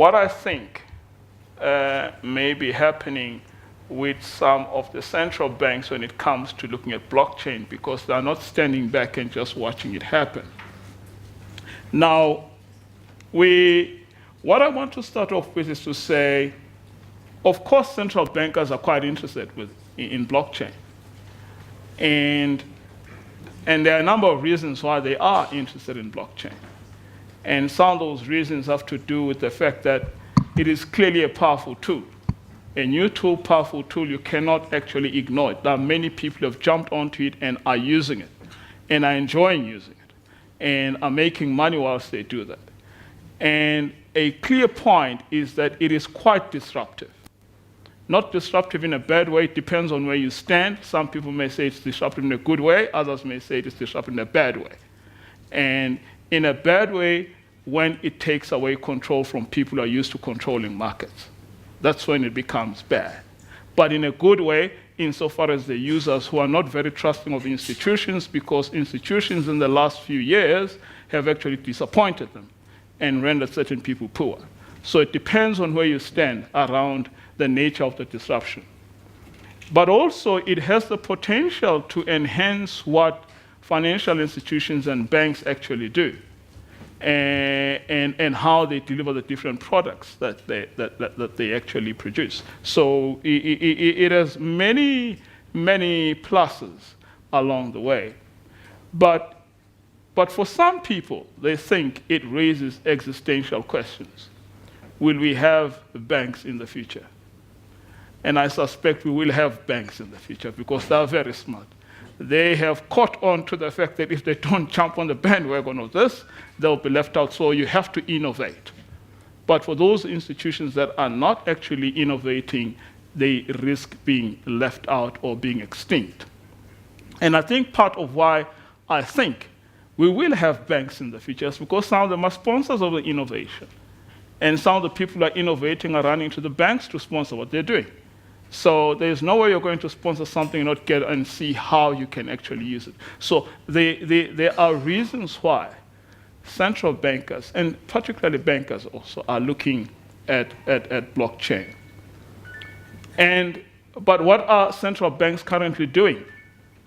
what I think may be happening with some of the central banks when it comes to looking at blockchain, because they're not standing back and just watching it happen. Now, what I want to start off with is to say, of course, central bankers are quite interested in blockchain. And there are a number of reasons why they are interested in blockchain. And some of those reasons have to do with the fact that it is clearly a powerful tool. A new tool, powerful tool, you cannot actually ignore it. There are many people who have jumped onto it and are using it, and are enjoying using it, and are making money whilst they do that. And a clear point is that it is quite disruptive. Not disruptive in a bad way, it depends on where you stand. Some people may say it's disruptive in a good way, others may say it's disruptive in a bad way. And in a bad way, when it takes away control from people who are used to controlling markets. That's when it becomes bad. But in a good way, insofar as the users who are not very trusting of institutions, because institutions in the last few years have actually disappointed them and rendered certain people poor. So it depends on where you stand around the nature of the disruption. But also, it has the potential to enhance what financial institutions and banks actually do, and how they deliver the different products that they actually produce. So it has many, many pluses along the way. But for some people, they think it raises existential questions. Will we have banks in the future? And I suspect we will have banks in the future because they are very smart. They have caught on to the fact that if they don't jump on the bandwagon of this, they'll be left out. So you have to innovate. But for those institutions that are not actually innovating, they risk being left out or being extinct. And I think part of why I think we will have banks in the future is because some of them are sponsors of the innovation. And some of the people who are innovating are running to the banks to sponsor what they're doing. So there's no way you're going to sponsor something and not get and see how you can actually use it. So there are reasons why central bankers, and particularly bankers also, are looking at blockchain. But what are central banks currently doing?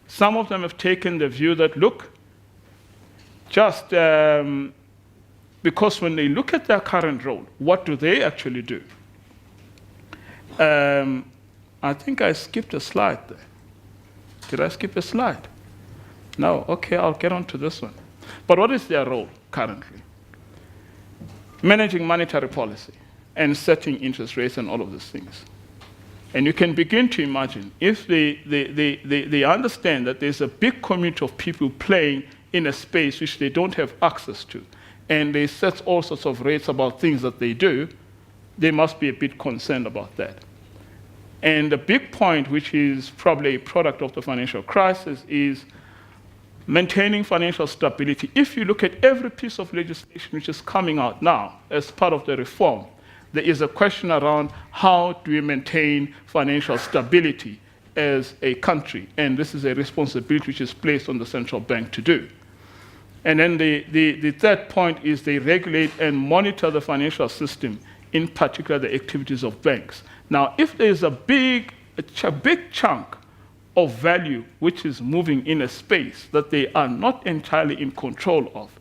Some of them have taken the view that, look, just because when they look at their current role, what do they actually do? I think I skipped a slide there. Did I skip a slide? No, okay, I'll get on to this one. But what is their role currently? Managing monetary policy and setting interest rates and all of these things. And you can begin to imagine if they understand that there's a big community of people playing in a space which they don't have access to, and they set all sorts of rates about things that they do, they must be a bit concerned about that. And the big point, which is probably a product of the financial crisis, is maintaining financial stability. If you look at every piece of legislation which is coming out now as part of the reform, there is a question around how do we maintain financial stability as a country. And this is a responsibility which is placed on the central bank to do. And then the third point is they regulate and monitor the financial system, in particular the activities of banks. Now, if there is a big chunk of value which is moving in a space that they are not entirely in control of,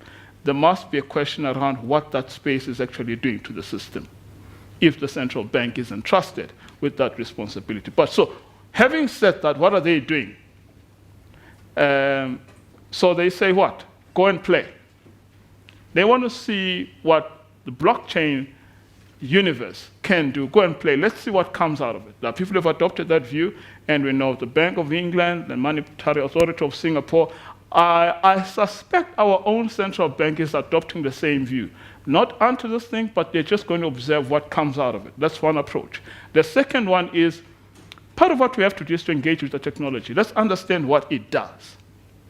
there must be a question around what that space is actually doing to the system, if the central bank is entrusted with that responsibility. But so, having said that, what are they doing? So they say what? Go and play. They want to see what the blockchain universe can do. Go and play. Let's see what comes out of it. Now, people have adopted that view, and we know the Bank of England, the Monetary Authority of Singapore. I suspect our own central bank is adopting the same view. Not onto this thing, but they're just going to observe what comes out of it. That's one approach. The second one is, part of what we have to do is to engage with the technology. Let's understand what it does.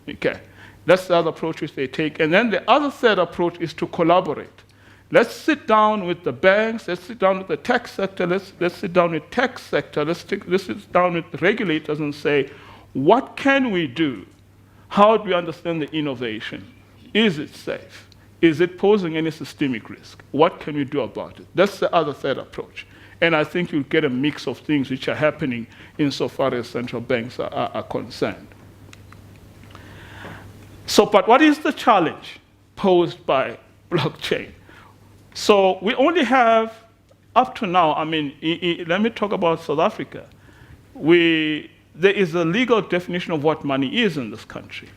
Okay. That's the other approach which they take. And then the other third approach is to collaborate. Let's sit down with the banks, let's sit down with the tech sector, let's sit down with tech sector, let's sit down with the regulators and say, what can we do? How do we understand the innovation? Is it safe? is it posing any systemic risk? What can we do about it? That's the other third approach. And I think you'll get a mix of things which are happening insofar as central banks are concerned. So, but what is the challenge posed by blockchain? So we only have, up to now, I mean, let me talk about South Africa. There is a legal definition of what money is in this country.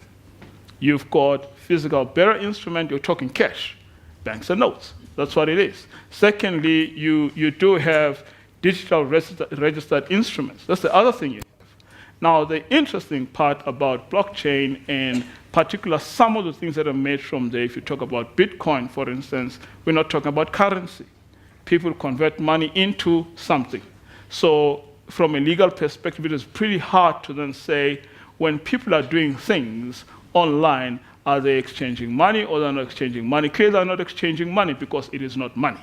You've got physical bearer instrument, you're talking cash, banks and notes. That's what it is. Secondly, you do have digital registered instruments. That's the other thing you have. Now, the interesting part about blockchain, and particular some of the things that are made from there, if you talk about Bitcoin, for instance, we're not talking about currency. People convert money into something. So from a legal perspective, it is pretty hard to then say, when people are doing things online, are they exchanging money or they're not exchanging money? Clearly, they're not exchanging money because it is not money.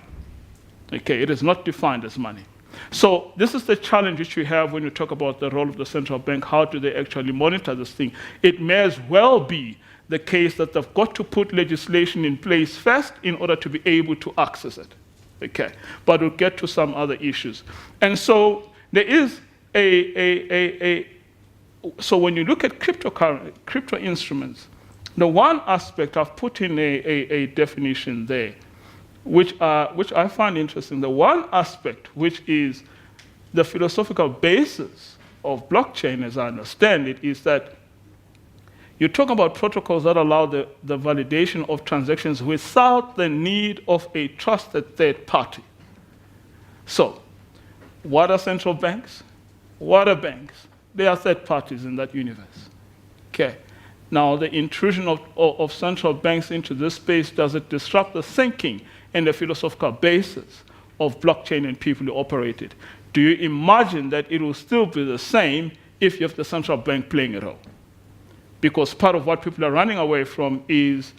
Okay, it is not defined as money. So this is the challenge which we have when you talk about the role of the central bank. How do they actually monitor this thing? It may as well be the case that they've got to put legislation in place first in order to be able to access it. Okay, but we'll get to some other issues. And so there is so when you look at crypto instruments, the one aspect I've put in a definition there, which I find interesting. The one aspect which is the philosophical basis of blockchain, as I understand it, is that you talk about protocols that allow the validation of transactions without the need of a trusted third party. So, what are central banks? What are banks? They are third parties in that universe. Okay. Now, the intrusion of central banks into this space, does it disrupt the thinking and the philosophical basis of blockchain and people who operate it? Do you imagine that it will still be the same if you have the central bank playing a role? Because part of what people are running away from is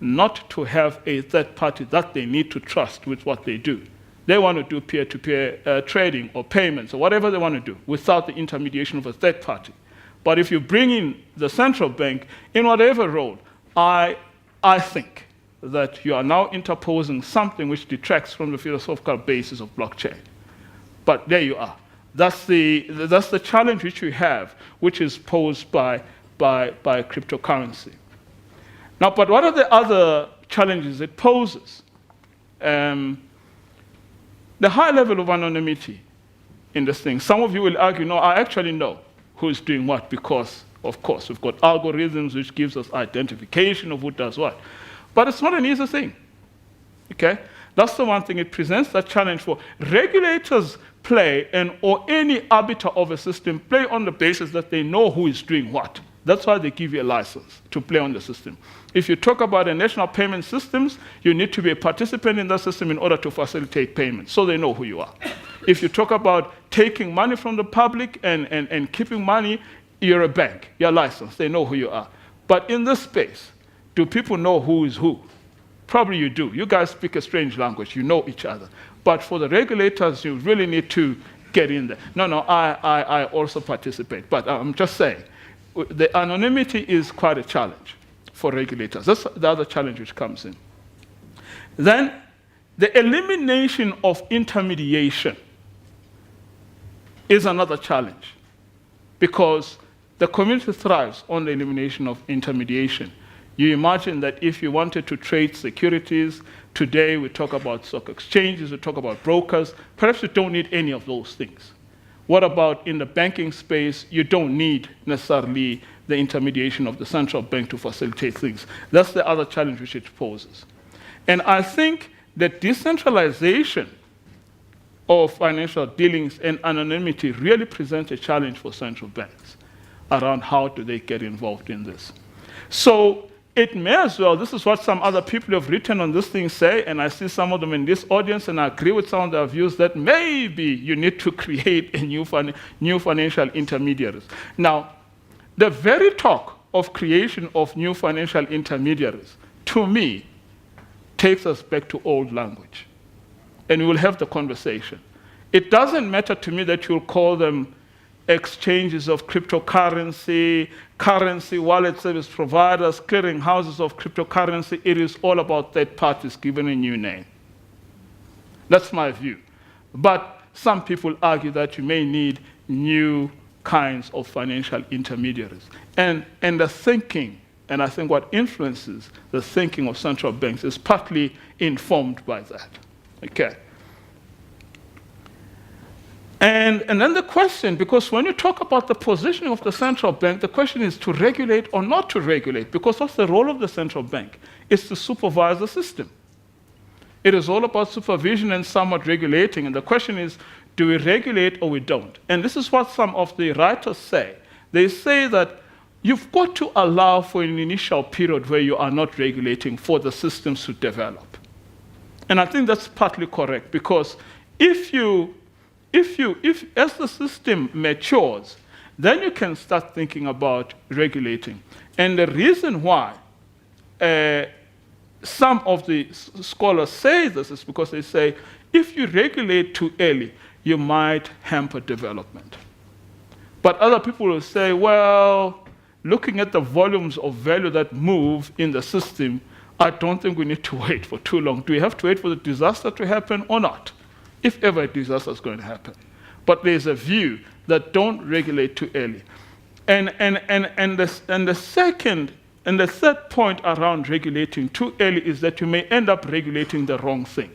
not to have a third party that they need to trust with what they do. They want to do peer-to-peer trading or payments or whatever they want to do without the intermediation of a third party. But if you bring in the central bank in whatever role, I think that you are now interposing something which detracts from the philosophical basis of blockchain. But there you are. That's the challenge which we have, which is posed by cryptocurrency. Now, but what are the other challenges it poses? The high level of anonymity in this thing. Some of you will argue, no, I actually know who is doing what, because, of course, we've got algorithms which gives us identification of who does what. But it's not an easy thing, okay? That's the one thing it presents that challenge for. Regulators play, or any arbiter of a system, play on the basis that they know who is doing what. That's why they give you a license to play on the system. If you talk about the national payment systems, you need to be a participant in that system in order to facilitate payments, so they know who you are. If you talk about taking money from the public and keeping money, you're a bank, you're licensed, they know who you are. But in this space, do people know who is who? Probably you do. You guys speak a strange language, you know each other. But for the regulators, you really need to get in there. No, I also participate, but I'm just saying, the anonymity is quite a challenge for regulators. That's the other challenge which comes in. Then, the elimination of intermediation is another challenge, because the community thrives on the elimination of intermediation. You imagine that if you wanted to trade securities, today we talk about stock exchanges, we talk about brokers, perhaps you don't need any of those things. What about in the banking space? You don't need necessarily the intermediation of the central bank to facilitate things. That's the other challenge which it poses. And I think that decentralization of financial dealings and anonymity really presents a challenge for central banks around how do they get involved in this. So it may as well, this is what some other people who have written on this thing say, and I see some of them in this audience, and I agree with some of their views that maybe you need to create a new financial intermediaries. Now, the very talk of creation of new financial intermediaries, to me, takes us back to old language. And we will have the conversation. It doesn't matter to me that you'll call them exchanges of cryptocurrency, currency wallet service providers, clearing houses of cryptocurrency. It is all about third parties given a new name. That's my view. But some people argue that you may need new kinds of financial intermediaries. And the thinking, and I think what influences the thinking of central banks is partly informed by that. Okay. And then the question, because when you talk about the positioning of the central bank, the question is to regulate or not to regulate, because what's the role of the central bank? It's to supervise the system. It is all about supervision and somewhat regulating, and the question is, do we regulate or we don't? And this is what some of the writers say. They say that you've got to allow for an initial period where you are not regulating for the systems to develop. And I think that's partly correct, because if as the system matures, then you can start thinking about regulating. And the reason why some of the scholars say this is because they say, if you regulate too early, you might hamper development. But other people will say, well, looking at the volumes of value that move in the system, I don't think we need to wait for too long. Do we have to wait for the disaster to happen or not? If ever a disaster is going to happen. But there's a view that don't regulate too early. And the third point around regulating too early is that you may end up regulating the wrong thing.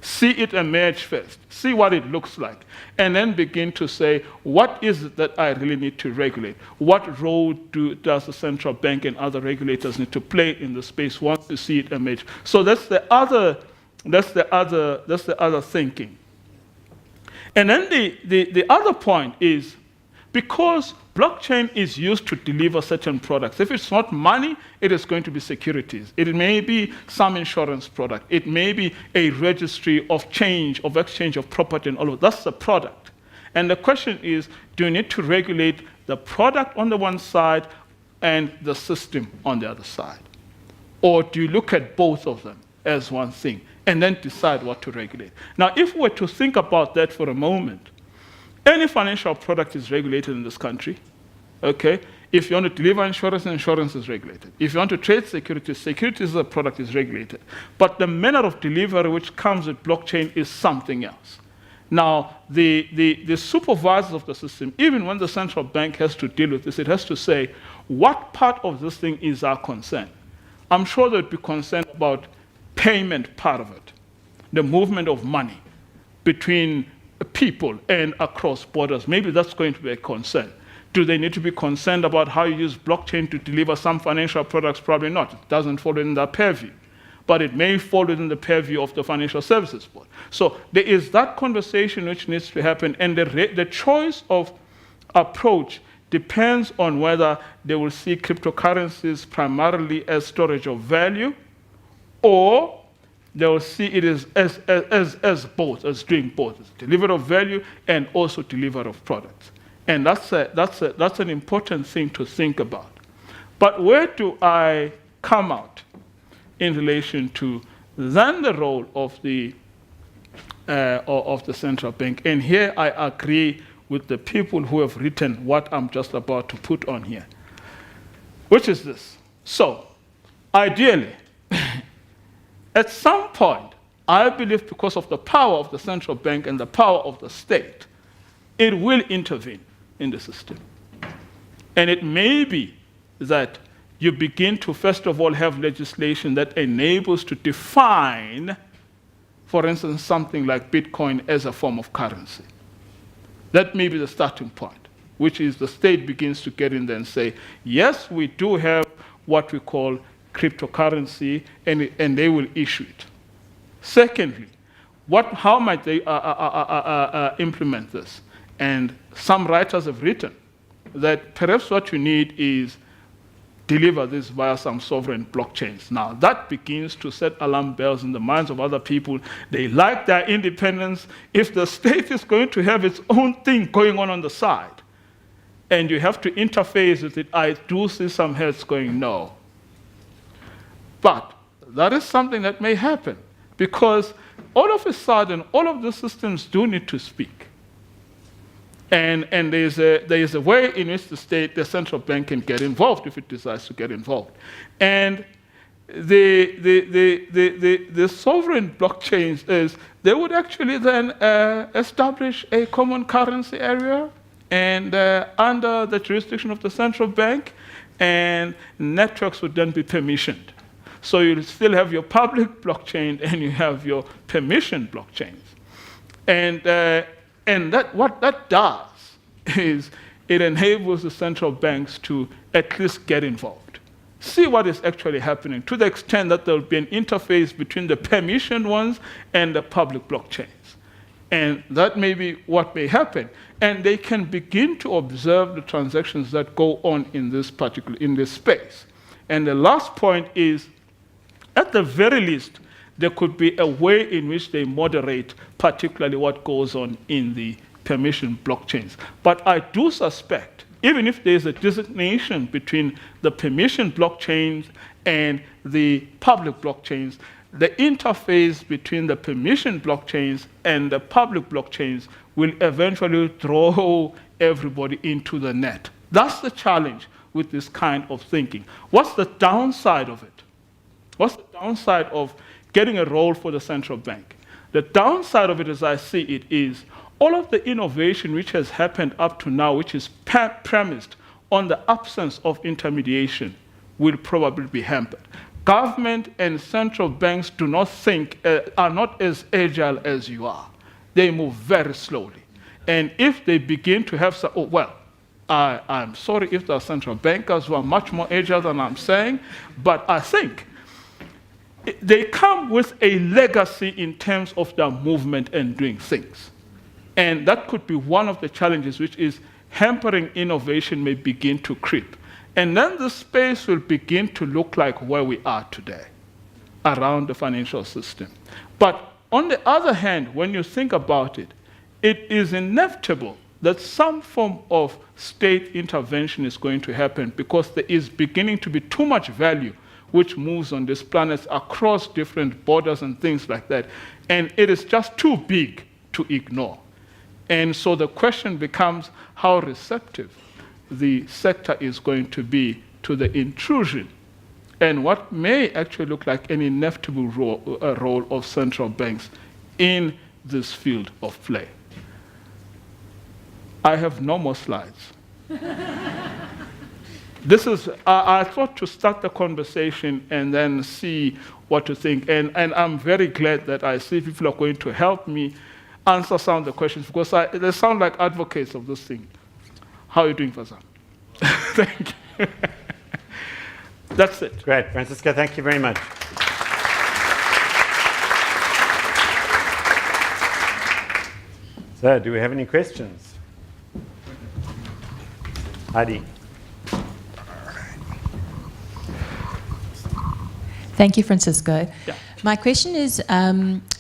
See it emerge first, see what it looks like, and then begin to say, what is it that I really need to regulate? What role does the central bank and other regulators need to play in the space once you see it emerge? So that's the other thinking. And then the other point is, because blockchain is used to deliver certain products. If it's not money, it is going to be securities. It may be some insurance product. It may be a registry of exchange of property and all of that. That's the product. And the question is, do you need to regulate the product on the one side and the system on the other side? Or do you look at both of them as one thing and then decide what to regulate? Now, if we were to think about that for a moment, any financial product is regulated in this country, okay? If you want to deliver insurance, insurance is regulated. If you want to trade securities, securities as a product is regulated. But the manner of delivery which comes with blockchain is something else. Now, the supervisors of the system, even when the central bank has to deal with this, it has to say, what part of this thing is our concern? I'm sure they'd be concerned about payment part of it, the movement of money between people and across borders. Maybe that's going to be a concern. Do they need to be concerned about how you use blockchain to deliver some financial products? Probably not. It doesn't fall within their purview. But it may fall within the purview of the Financial Services Board. So there is that conversation which needs to happen, and the choice of approach depends on whether they will see cryptocurrencies primarily as storage of value, or they will see it as both, as doing both, as delivery of value and also delivery of products. And that's an important thing to think about. But where do I come out in relation to then the role of the central bank? And here I agree with the people who have written what I'm just about to put on here, which is this. So, ideally, at some point, I believe because of the power of the central bank and the power of the state, it will intervene in the system. And it may be that you begin to, first of all, have legislation that enables to define, for instance, something like Bitcoin as a form of currency. That may be the starting point, which is the state begins to get in there and say, yes, we do have what we call cryptocurrency, and they will issue it. Secondly, how might they implement this? And some writers have written that perhaps what you need is deliver this via some sovereign blockchains. Now, that begins to set alarm bells in the minds of other people. They like their independence. If the state is going to have its own thing going on the side, and you have to interface with it, I do see some heads going, no. But that is something that may happen, because all of a sudden, all of the systems do need to speak. And there is a way in which the central bank can get involved if it decides to get involved. And the sovereign blockchains is they would actually then establish a common currency area and under the jurisdiction of the central bank, and networks would then be permissioned. So you still have your public blockchain and you have your permissioned blockchains. And what that does is it enables the central banks to at least get involved, see what is actually happening, to the extent that there will be an interface between the permissioned ones and the public blockchains. And that may be what may happen. And they can begin to observe the transactions that go on in this space. And the last point is, at the very least, there could be a way in which they moderate particularly what goes on in the permission blockchains. But I do suspect, even if there's a designation between the permission blockchains and the public blockchains, the interface between the permission blockchains and the public blockchains will eventually throw everybody into the net. That's the challenge with this kind of thinking. What's the downside of it? What's the downside of getting a role for the central bank? The downside of it, as I see it, is all of the innovation which has happened up to now, which is premised on the absence of intermediation, will probably be hampered. Government and central banks do not think, are not as agile as you are. They move very slowly. And if they begin to have some, I'm sorry if there are central bankers who are much more agile than I'm saying, but I think they come with a legacy in terms of their movement and doing things. And that could be one of the challenges, which is hampering innovation may begin to creep. And then the space will begin to look like where we are today, around the financial system. But on the other hand, when you think about it, it is inevitable that some form of state intervention is going to happen, because there is beginning to be too much value which moves on this planet across different borders and things like that. And it is just too big to ignore. And so the question becomes how receptive the sector is going to be to the intrusion, and what may actually look like an inevitable role of central banks in this field of play. I have no more slides. This is, I thought to start the conversation and then see what to think. And I'm very glad that I see people are going to help me answer some of the questions, because they sound like advocates of this thing. How are you doing, Khoza? Thank you. That's it. Great. Francisco, thank you very much. So, do we have any questions? Heidi. Thank you, Francisco. Yeah. My question is,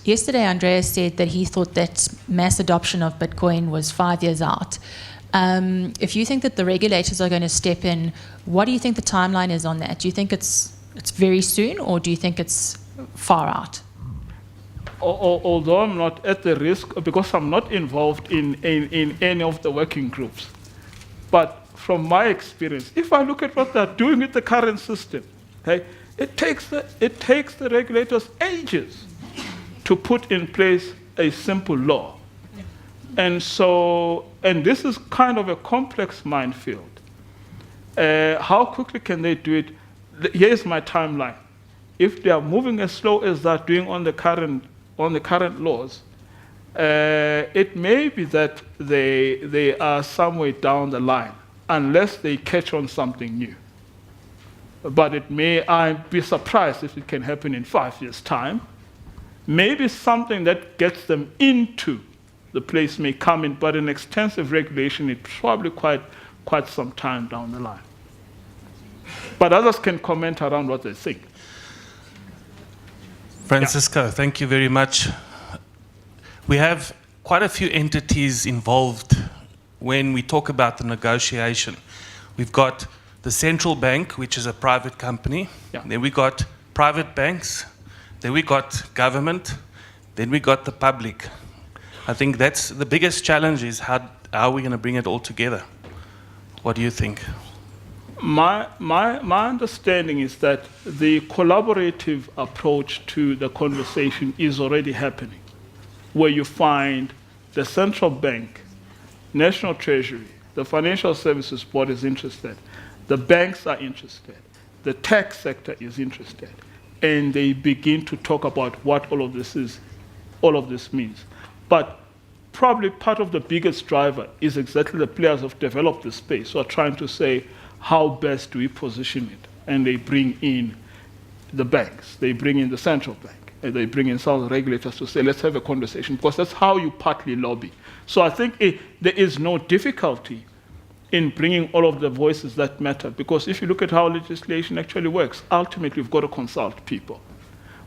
yesterday Andreas said that he thought that mass adoption of Bitcoin was 5 years out. If you think that the regulators are going to step in, what do you think the timeline is on that? Do you think it's very soon, or do you think it's far out? Although I'm not at the risk, because I'm not involved in any of the working groups, but from my experience, if I look at what they're doing with the current system, okay, it takes the regulators ages to put in place a simple law. And so, and this is kind of a complex minefield. How quickly can they do it? Here's my timeline. If they are moving as slow as they're doing on the current laws, it may be that they are somewhere down the line, unless they catch on something new. But I'd be surprised if it can happen in 5 years' time. Maybe something that gets them into the place may come in, but an extensive regulation is probably quite some time down the line. But others can comment around what they think. Francisco, thank you very much. We have quite a few entities involved when we talk about the negotiation. We've got the central bank, which is a private company. Yeah. Then we got private banks. Then we got government. Then we got the public. I think that's the biggest challenge is how are we going to bring it all together? What do you think? My understanding is that the collaborative approach to the conversation is already happening, where you find the central bank, National Treasury, the Financial Services Board is interested, the banks are interested, the tech sector is interested, and they begin to talk about what all of this means. But probably part of the biggest driver is exactly the players who have developed the space who are trying to say, how best do we position it? And they bring in the banks, they bring in the central bank, and they bring in some of the regulators to say, let's have a conversation, because that's how you partly lobby. So I think there is no difficulty in bringing all of the voices that matter, because if you look at how legislation actually works, ultimately you've got to consult people.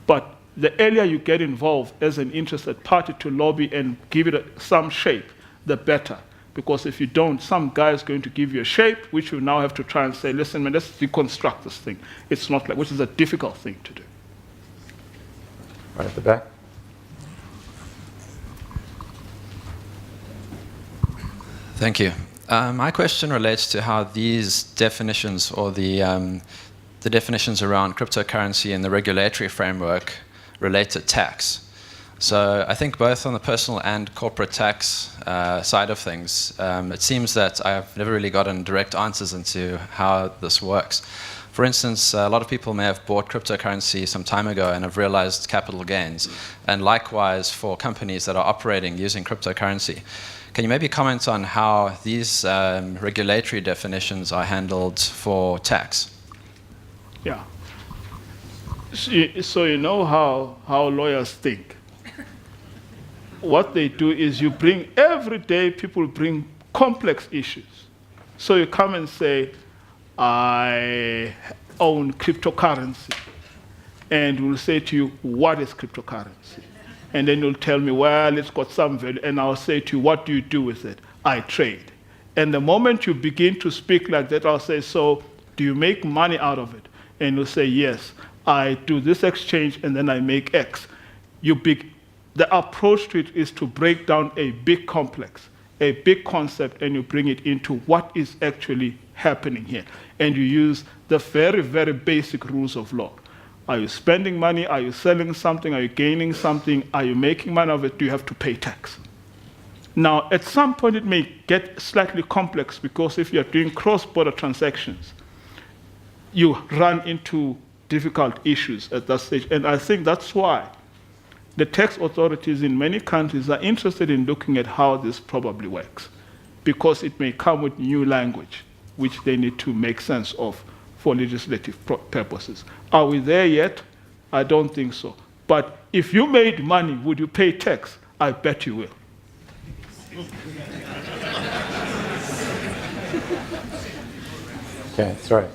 But the earlier you get involved as an interested party to lobby and give it some shape, the better. Because if you don't, some guy is going to give you a shape, which you now have to try and say, listen, man, let's deconstruct this thing. It's not like, which is a difficult thing to do. Right at the back. Thank you. My question relates to how these definitions or the definitions around cryptocurrency and the regulatory framework relate to tax. So I think both on the personal and corporate tax side of things, it seems that I've never really gotten direct answers into how this works. For instance, a lot of people may have bought cryptocurrency some time ago and have realized capital gains. And likewise for companies that are operating using cryptocurrency. Can you maybe comment on how these regulatory definitions are handled for tax? Yeah. So you know how lawyers think. What they do is you bring, every day people bring complex issues. So you come and say, I own cryptocurrency. And we'll say to you, what is cryptocurrency? And then you'll tell me, well, it's got some value. And I'll say to you, what do you do with it? I trade. And the moment you begin to speak like that, I'll say, so do you make money out of it? And you'll say, yes, I do this exchange and then I make X. The approach to it is to break down a big complex, a big concept, and you bring it into what is actually happening here. And you use the very, very basic rules of law. Are you spending money? Are you selling something? Are you gaining something? Are you making money of it? Do you have to pay tax? Now, at some point, it may get slightly complex because if you're doing cross-border transactions, you run into difficult issues at that stage. And I think that's why the tax authorities in many countries are interested in looking at how this probably works, because it may come with new language, which they need to make sense of for legislative purposes. Are we there yet? I don't think so. But if you made money, would you pay tax? I bet you will. Okay, sorry.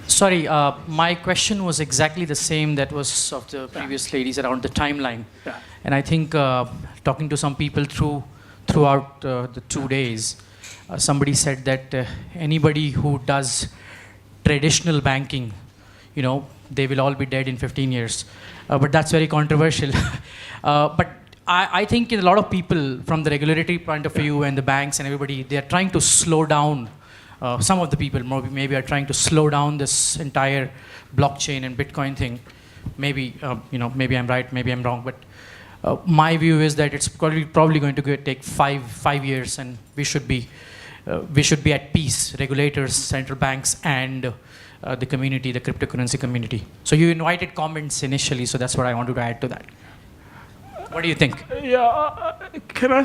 Sorry, my question was exactly the same that was of the previous ladies around the timeline. Yeah. And I think talking to some people throughout the 2 days, somebody said that anybody who does traditional banking, they will all be dead in 15 years. But that's very controversial. But I think a lot of people from the regulatory point of view and the banks and everybody, they are trying to slow down. Some of the people maybe are trying to slow down this entire blockchain and Bitcoin thing. Maybe, maybe I'm right, maybe I'm wrong, but my view is that it's probably going to take five years, and we should be at peace, regulators, central banks, and the community, the cryptocurrency community. So you invited comments initially, so that's what I wanted to add to that. What do you think? Yeah, can I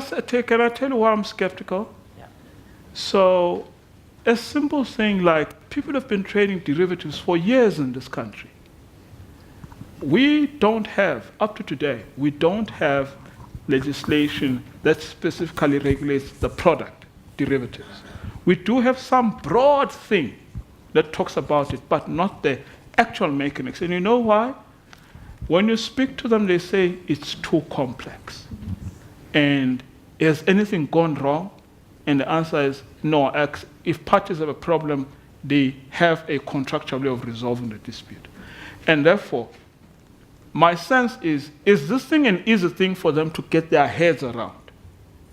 tell you why I'm skeptical? Yeah. So, a simple thing like people have been trading derivatives for years in this country. We don't have, up to today, we don't have legislation that specifically regulates the product, derivatives. We do have some broad thing that talks about it, but not the actual mechanics. And you know why? When you speak to them, they say it's too complex. And has anything gone wrong? And the answer is no. If parties have a problem, they have a contractual way of resolving the dispute. And therefore, my sense is this thing an easy thing for them to get their heads around?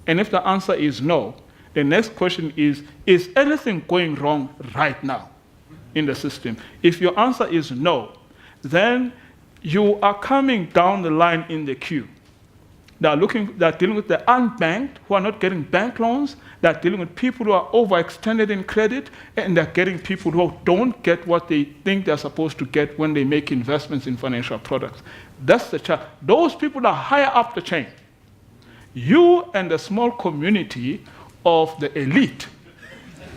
And if the answer is no, the next question is anything going wrong right now in the system? If your answer is no, then you are coming down the line in the queue. They're dealing with the unbanked who are not getting bank loans. They're dealing with people who are overextended in credit, and they're getting people who don't get what they think they're supposed to get when they make investments in financial products. That's the challenge. Those people are higher up the chain. You and the small community of the elite.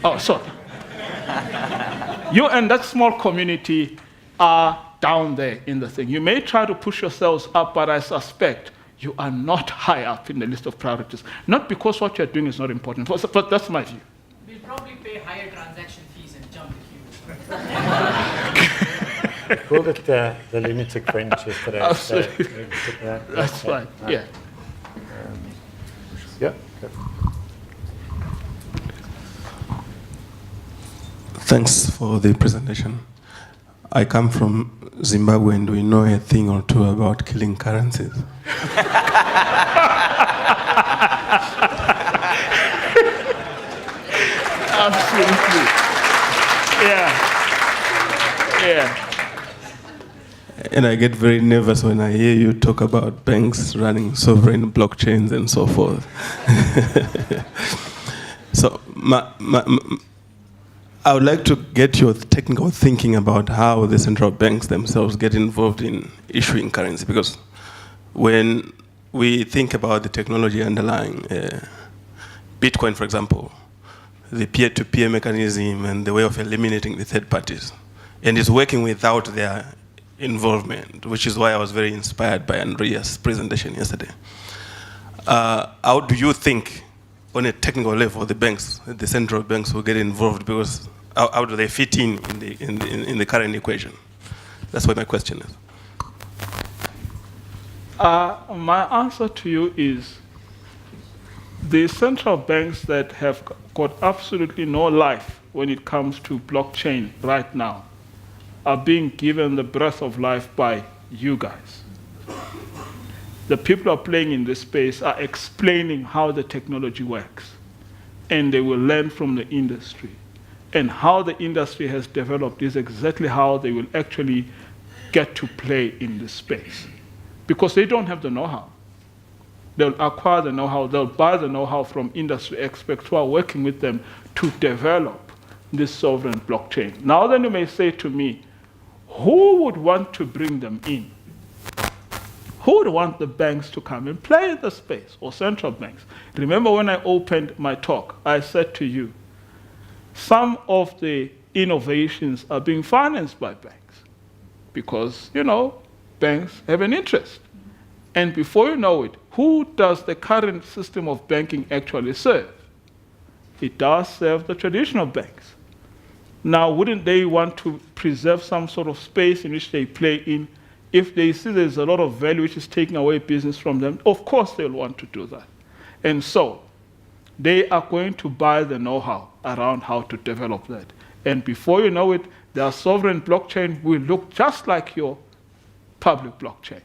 Oh, sorry. You and that small community are down there in the thing. You may try to push yourselves up, but I suspect you are not high up in the list of priorities. Not because what you're doing is not important, but that's my view. We'll probably pay higher transaction fees and jump the queue. Called it the lunatic French yesterday. Absolutely. So, That's right, yeah. Yeah. Good. Thanks for the presentation. I come from Zimbabwe and we know a thing or two about killing currencies. Absolutely. Yeah. And I get very nervous when I hear you talk about banks running sovereign blockchains and so forth. So I would like to get your technical thinking about how the central banks themselves get involved in issuing currency, because when we think about the technology underlying Bitcoin, for example, the peer-to-peer mechanism and the way of eliminating the third parties, and it's working without their involvement, which is why I was very inspired by Andrea's presentation yesterday. How do you think, on a technical level, the central banks will get involved? Because how do they fit in the current equation? That's what my question is. My answer to you is the central banks that have got absolutely no life when it comes to blockchain right now are being given the breath of life by you guys. The people who are playing in this space are explaining how the technology works, and they will learn from the industry. And how the industry has developed is exactly how they will actually get to play in this space. Because they don't have the know-how. They'll acquire the know-how, they'll buy the know-how from industry experts who are working with them to develop this sovereign blockchain. Now then you may say to me, who would want to bring them in? Who would want the banks to come and play in the space, or central banks? Remember when I opened my talk, I said to you, some of the innovations are being financed by banks because, banks have an interest. And before you know it, who does the current system of banking actually serve? It does serve the traditional banks. Now, wouldn't they want to preserve some sort of space in which they play in? If they see there's a lot of value which is taking away business from them, of course they'll want to do that. And so, they are going to buy the know-how around how to develop that. And before you know it, their sovereign blockchain will look just like your public blockchain.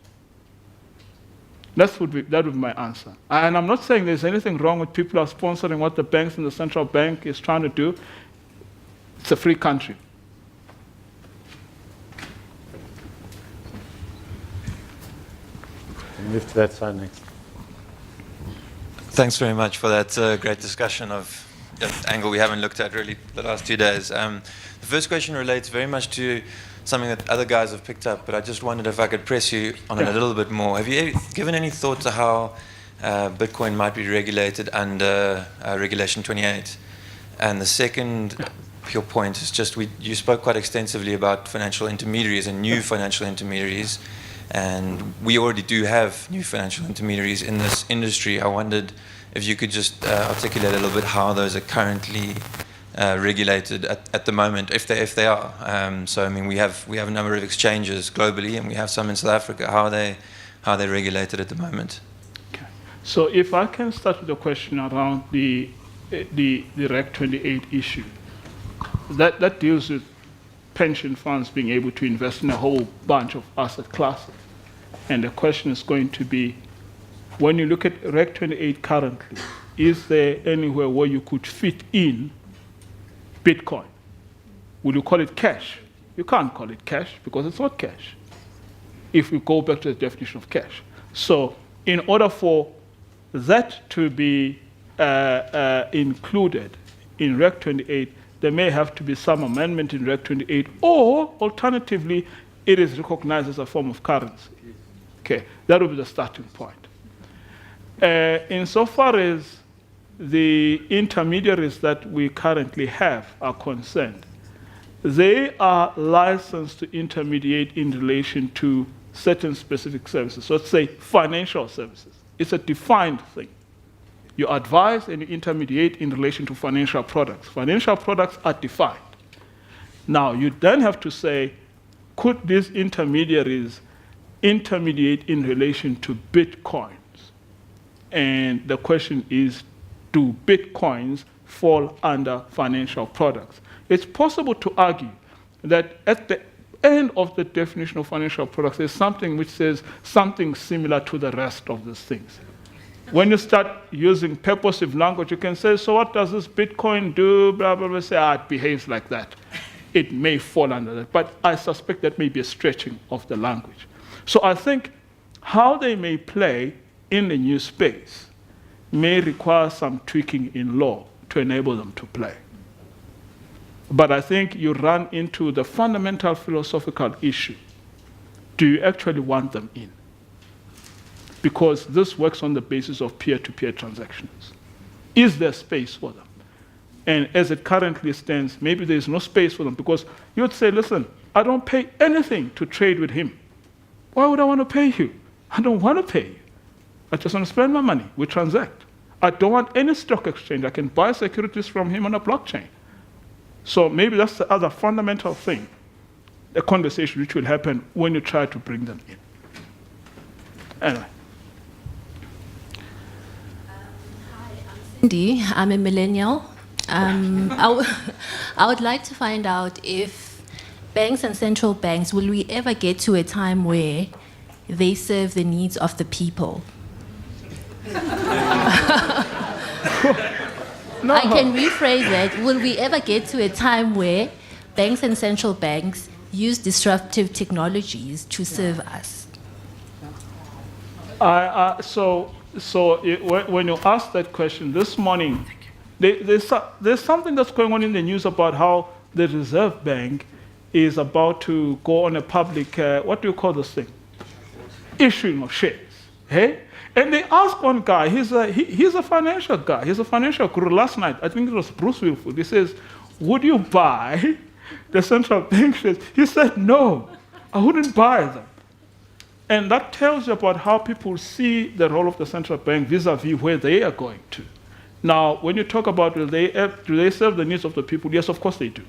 That would be my answer. And I'm not saying there's anything wrong with people who are sponsoring what the banks and the central bank is trying to do. It's a free country. We'll move to that side next. Thanks very much for that great discussion of an angle we haven't looked at really the last 2 days. The first question relates very much to something that other guys have picked up, but I just wondered if I could press you on it a little bit more. Have you given any thought to how Bitcoin might be regulated under Regulation 28? And the second pure point is just you spoke quite extensively about financial intermediaries and new financial intermediaries. And we already do have new financial intermediaries in this industry. I wondered if you could just articulate a little bit how those are currently regulated at the moment, if they are. So I mean, we have a number of exchanges globally, and we have some in South Africa. How are they regulated at the moment? Okay. So if I can start with the question around the Reg 28 issue, that deals with pension funds being able to invest in a whole bunch of asset classes. And the question is going to be, when you look at Reg 28 currently, is there anywhere where you could fit in Bitcoin? Will you call it cash? You can't call it cash because it's not cash, if we go back to the definition of cash. So in order for that to be included in Reg 28, there may have to be some amendment in Reg 28, or alternatively, it is recognized as a form of currency. Okay, that will be the starting point. Insofar as the intermediaries that we currently have are concerned, they are licensed to intermediate in relation to certain specific services. So let's say financial services. It's a defined thing. You advise and you intermediate in relation to financial products. Financial products are defined. Now, you then have to say, could these intermediaries intermediate in relation to Bitcoins? And the question is, do Bitcoins fall under financial products? It's possible to argue that at the end of the definition of financial products, there's something which says something similar to the rest of these things. When you start using purposive language, you can say, so what does this Bitcoin do? Blah, blah, blah. Say, it behaves like that. It may fall under that. But I suspect that may be a stretching of the language. So I think how they may play in the new space may require some tweaking in law to enable them to play. But I think you run into the fundamental philosophical issue. Do you actually want them in? Because this works on the basis of peer-to-peer transactions. Is there space for them? And as it currently stands, maybe there's no space for them, because you would say, listen, I don't pay anything to trade with him. Why would I want to pay you? I don't want to pay you. I just want to spend my money. We transact. I don't want any stock exchange. I can buy securities from him on a blockchain. So maybe that's the other fundamental thing, a conversation which will happen when you try to bring them in. Anyway. Hi, I'm Cindy. I'm a millennial. I would like to find out if banks and central banks, will we ever get to a time where they serve the needs of the people? No. I can rephrase it. Will we ever get to a time where banks and central banks use disruptive technologies to serve us? When you asked that question this morning, there's something that's going on in the news about how the Reserve Bank is about to go on a public, what do you call this thing? Issuing of shares. Hey? And they asked one guy, he's a financial guy, he's a financial guru. Last night, I think it was Bruce Wilford, he says, would you buy the central bank shares? He said, no, I wouldn't buy them. And that tells you about how people see the role of the central bank vis-a-vis where they are going to. Now, when you talk about do they serve the needs of the people? Yes, of course they do.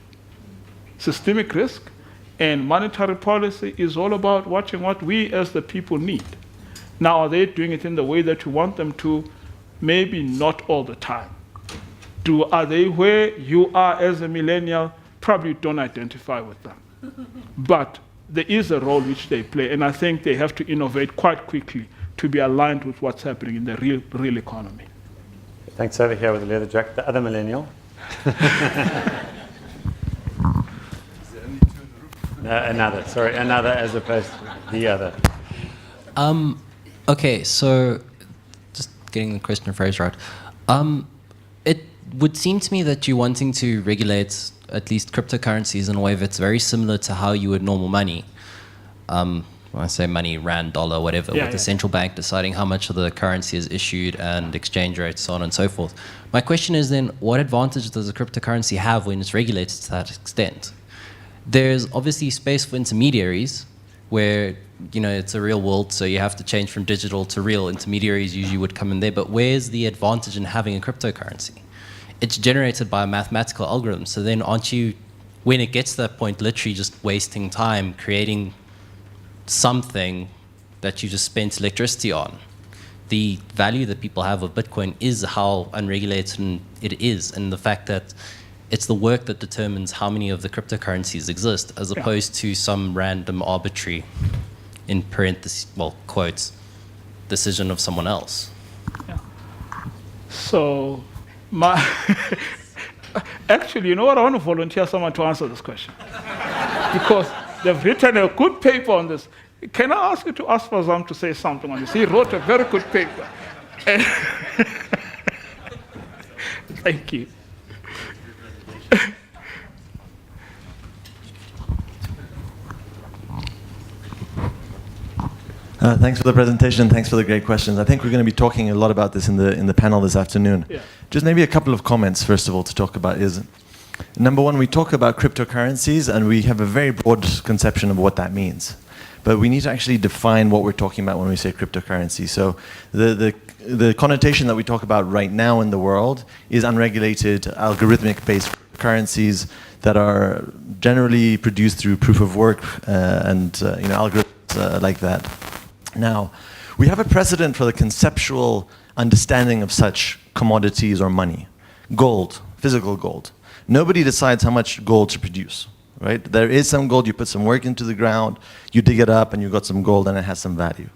Systemic risk and monetary policy is all about watching what we as the people need. Now, are they doing it in the way that you want them to? Maybe not all the time. Are they where you are as a millennial? Probably don't identify with them. But there is a role which they play, and I think they have to innovate quite quickly to be aligned with what's happening in the real economy. Thanks. Over here with the leather jacket, the other millennial. Another as opposed to the other. Okay, so just getting the question phrased right. It would seem to me that you're wanting to regulate at least cryptocurrencies in a way that's very similar to how you would normal money. When I say money, rand, dollar, whatever, with the central bank deciding how much of the currency is issued and exchange rates, so on and so forth. My question is then, what advantage does a cryptocurrency have when it's regulated to that extent? There's obviously space for intermediaries where, it's a real world, so you have to change from digital to real. Intermediaries usually would come in there, but where's the advantage in having a cryptocurrency? It's generated by a mathematical algorithm, so then aren't you, when it gets to that point, literally just wasting time creating something that you just spent electricity on? The value that people have of Bitcoin is how unregulated it is, and the fact that it's the work that determines how many of the cryptocurrencies exist, as opposed to some random arbitrary in parentheses, well, quotes, decision of someone else? So, actually, you know what? I want to volunteer someone to answer this question because they've written a good paper on this. Can I ask you to ask Fazam to say something on this? He wrote a very good paper. Thank you. Thanks for the presentation. Thanks for the great questions. I think we're going to be talking a lot about this in the panel this afternoon. Yeah. Just maybe a couple of comments, first of all, to talk about is, number one, we talk about cryptocurrencies, and we have a very broad conception of what that means. But we need to actually define what we're talking about when we say cryptocurrency. So the connotation that we talk about right now in the world is unregulated, algorithmic-based currencies that are generally produced through proof of work and algorithms like that. Now, we have a precedent for the conceptual understanding of such commodities or money. Gold, physical gold. Nobody decides how much gold to produce, right? There is some gold, you put some work into the ground, you dig it up, and you got some gold, and it has some value.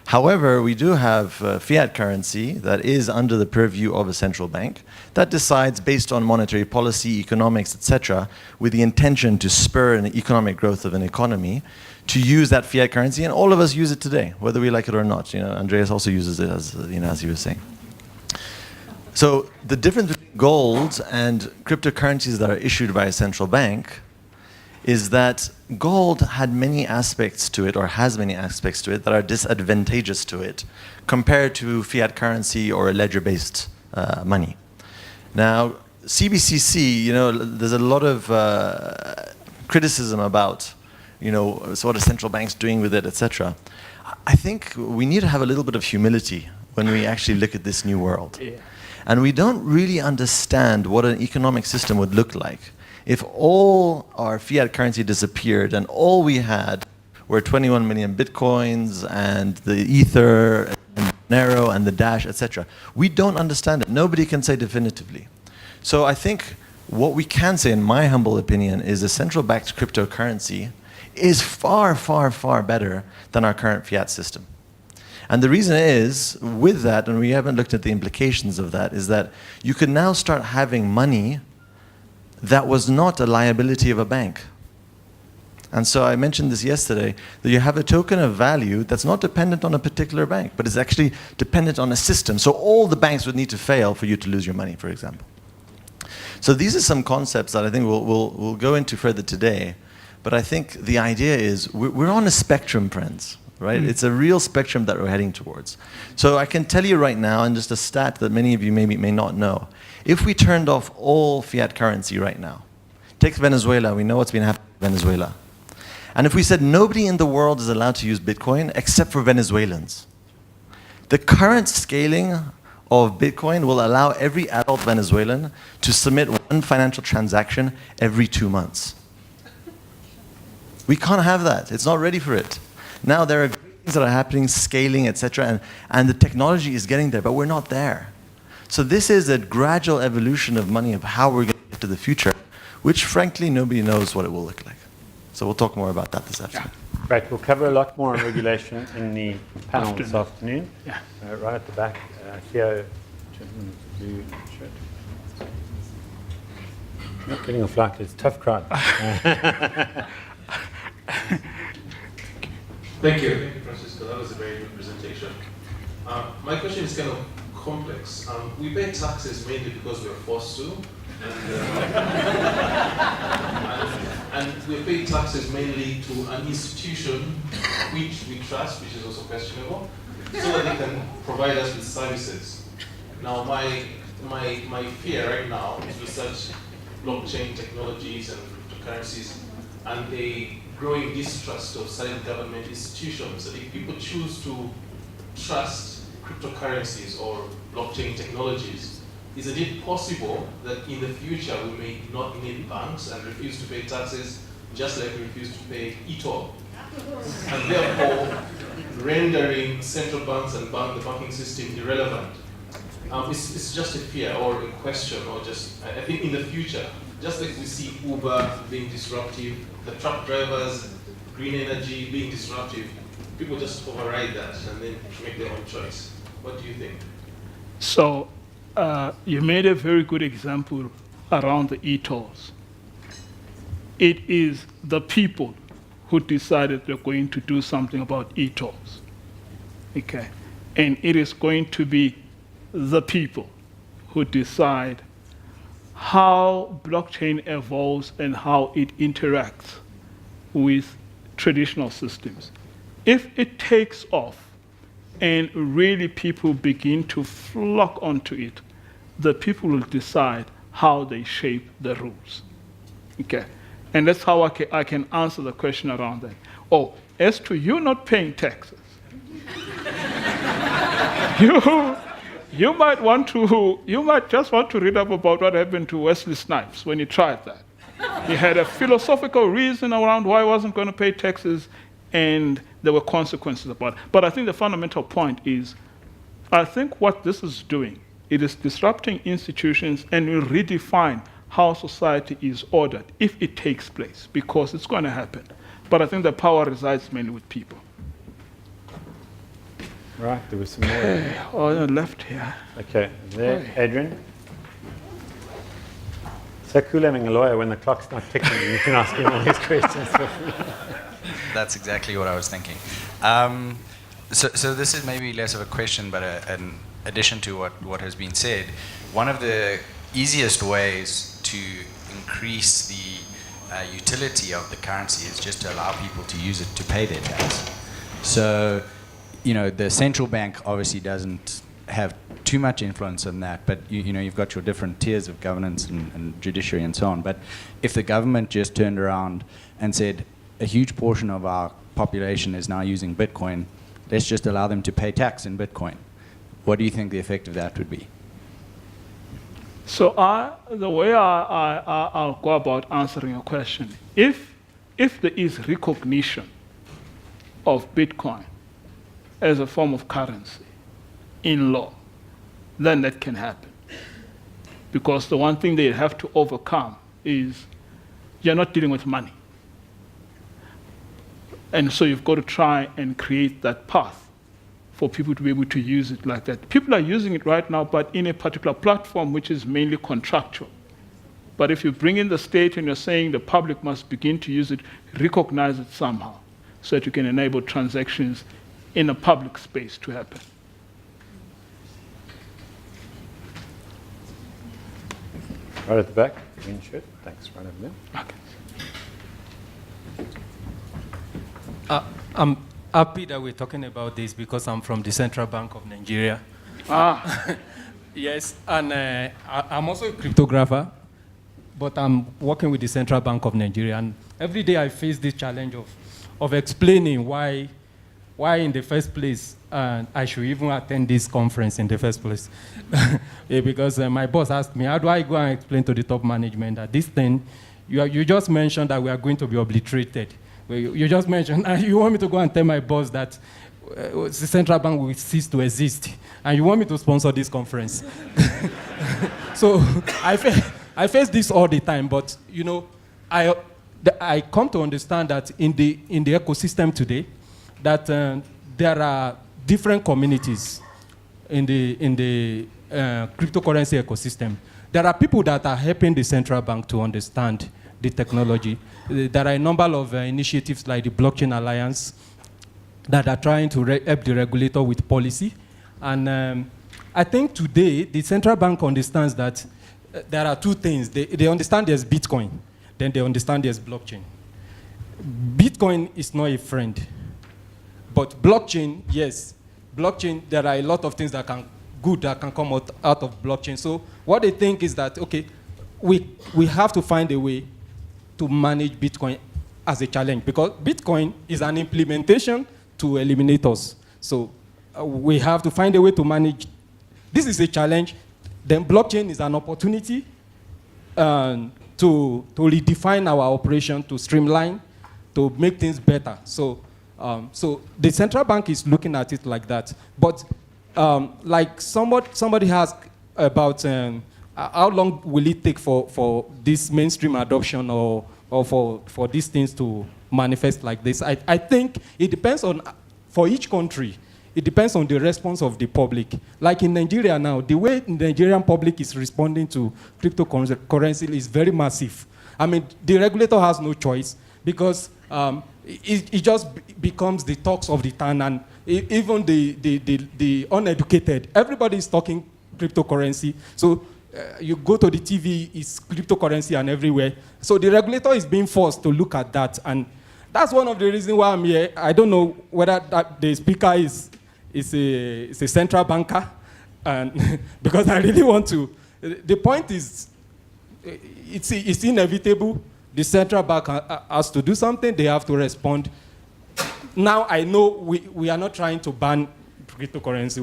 However, we do have fiat currency that is under the purview of a central bank that decides based on monetary policy, economics, etc., with the intention to spur an economic growth of an economy, to use that fiat currency, and all of us use it today, whether we like it or not. Andreas also uses it, as he was saying. So the difference between gold and cryptocurrencies that are issued by a central bank is that gold had many aspects to it, or has many aspects to it, that are disadvantageous to it compared to fiat currency or a ledger-based money. Now, CBCC, there's a lot of criticism about so what are central banks doing with it, etc. I think we need to have a little bit of humility when we actually look at this new world. Yeah. And we don't really understand what an economic system would look like if all our fiat currency disappeared and all we had were 21 million bitcoins and the Ether and Monero and the Dash, etc. We don't understand it. Nobody can say definitively. So I think what we can say, in my humble opinion, is a central-backed cryptocurrency is far, far, far better than our current fiat system. And the reason is, with that, and we haven't looked at the implications of that, is that you can now start having money that was not a liability of a bank. And so I mentioned this yesterday, that you have a token of value that's not dependent on a particular bank, but is actually dependent on a system. So all the banks would need to fail for you to lose your money, for example. So these are some concepts that I think we'll go into further today. But I think the idea is we're on a spectrum, friends, right? It's a real spectrum that we're heading towards. So I can tell you right now, and just a stat that many of you may not know, if we turned off all fiat currency right now, take Venezuela, we know what's been happening in Venezuela. And if we said nobody in the world is allowed to use Bitcoin except for Venezuelans, the current scaling of Bitcoin will allow every adult Venezuelan to submit one financial transaction every 2 months. We can't have that. It's not ready for it. Now there are great things that are happening, scaling, etc., and the technology is getting there, but we're not there. So this is a gradual evolution of money, of how we're going to get to the future, which frankly nobody knows what it will look like. So we'll talk more about that this afternoon. Right, we'll cover a lot more on regulation in the panel this afternoon. Yeah. Right at the back, here, gentleman with the blue shirt. Not getting off lightly, it's a tough crowd. Thank you, Francisco. That was a very good presentation. My question is kind of complex. We pay taxes mainly because we are forced to, and we pay taxes mainly to an institution which we trust, which is also questionable, so that they can provide us with services. Now, my fear right now is with such blockchain technologies and cryptocurrencies and a growing distrust of certain government institutions, that if people choose to trust cryptocurrencies or blockchain technologies, is it possible that in the future we may not need banks and refuse to pay taxes just like we refuse to pay e-toll? And therefore rendering central banks and the banking system irrelevant. It's just a fear or a question, or just, I think in the future, just like we see Uber being disruptive, the truck drivers, green energy being disruptive, people just override that and then make their own choice. What do you think? So you made a very good example around the e-tolls. It is the people who decided they're going to do something about e-tolls. Okay. And it is going to be the people who decide how blockchain evolves and how it interacts with traditional systems. If it takes off and really people begin to flock onto it, the people will decide how they shape the rules. Okay. And that's how I can answer the question around that. Oh, as to you not paying taxes, you might just want to read up about what happened to Wesley Snipes when he tried that. He had a philosophical reason around why he wasn't going to pay taxes, and there were consequences about it. But I think the fundamental point is, I think what this is doing, it is disrupting institutions and will redefine how society is ordered if it takes place, because it's going to happen. But I think the power resides mainly with people. Right, there was some more. On the left here. Okay, there, Adrian. So cool having a lawyer when the clock's not ticking and you can ask him all these questions. That's exactly what I was thinking. So this is maybe less of a question, but an addition to what has been said. One of the easiest ways to increase the utility of the currency is just to allow people to use it to pay their tax. So, you know, the central bank obviously doesn't have too much influence on that, but you know, you've got your different tiers of governance and judiciary and so on. But if the government just turned around and said a huge portion of our population is now using Bitcoin, let's just allow them to pay tax in Bitcoin, what do you think the effect of that would be? So the way I'll go about answering your question, if there is recognition of Bitcoin as a form of currency in law, then that can happen. Because the one thing they have to overcome is you're not dealing with money. And so you've got to try and create that path for people to be able to use it like that. People are using it right now, but in a particular platform which is mainly contractual. But if you bring in the state and you're saying the public must begin to use it, recognize it somehow, so that you can enable transactions in a public space to happen. Right at the back, green shirt. Thanks, right over there. Okay. I'm happy that we're talking about this because I'm from the Central Bank of Nigeria. Yes, and I'm also a cryptographer, but I'm working with the Central Bank of Nigeria. And every day I face this challenge of explaining why in the first place I should even attend this conference in the first place. Because my boss asked me, how do I go and explain to the top management that this thing, you just mentioned that we are going to be obliterated. You just mentioned, you want me to go and tell my boss that the central bank will cease to exist, and you want me to sponsor this conference. So I face this all the time, but you know, I come to understand that in the ecosystem today, that there are different communities in the cryptocurrency ecosystem. There are people that are helping the central bank to understand the technology. There are a number of initiatives like the Blockchain Alliance that are trying to help the regulator with policy. And I think today the central bank understands that there are two things. They understand there's Bitcoin, then they understand there's blockchain. Bitcoin is not a friend, but blockchain, yes. Blockchain, there are a lot of things that can come out of blockchain. So what they think is that, okay, we have to find a way to manage Bitcoin as a challenge, because Bitcoin is an implementation to eliminate us. So we have to find a way to manage. This is a challenge. Then blockchain is an opportunity to redefine our operation, to streamline, to make things better. So the central bank is looking at it like that. But like somebody asked about how long will it take for this mainstream adoption or for these things to manifest like this? I think it depends on for each country, it depends on the response of the public. Like in Nigeria now, the way the Nigerian public is responding to cryptocurrency is very massive. I mean, the regulator has no choice because it just becomes the talks of the town, and even the uneducated, everybody is talking cryptocurrency. So you go to the TV, it's cryptocurrency and everywhere. So the regulator is being forced to look at that, and that's one of the reasons why I'm here. I don't know whether the speaker is a central banker, and because I really want to. The point is, it's inevitable. The central bank has to do something. They have to respond. Now I know we are not trying to ban cryptocurrency.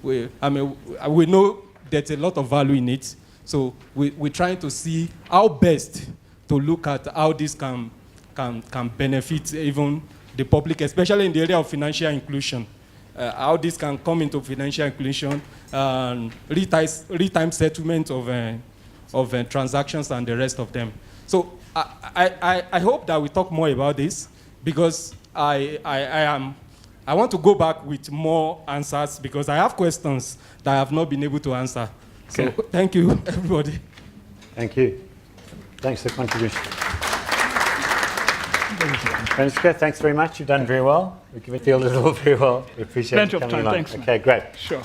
We know there's a lot of value in it. So we're trying to see how best to look at how this can benefit even the public, especially in the area of financial inclusion. How this can come into financial inclusion, real-time settlement of transactions and the rest of them. So I hope that we talk more about this, because I want to go back with more answers, because I have questions that I have not been able to answer. So thank you, everybody. Thank you. Thanks for the contribution. Francisco, thanks very much. You've done very well. We can feel it all very well. We appreciate Plenty you of coming time. along. Thanks, man. Okay, great. Sure.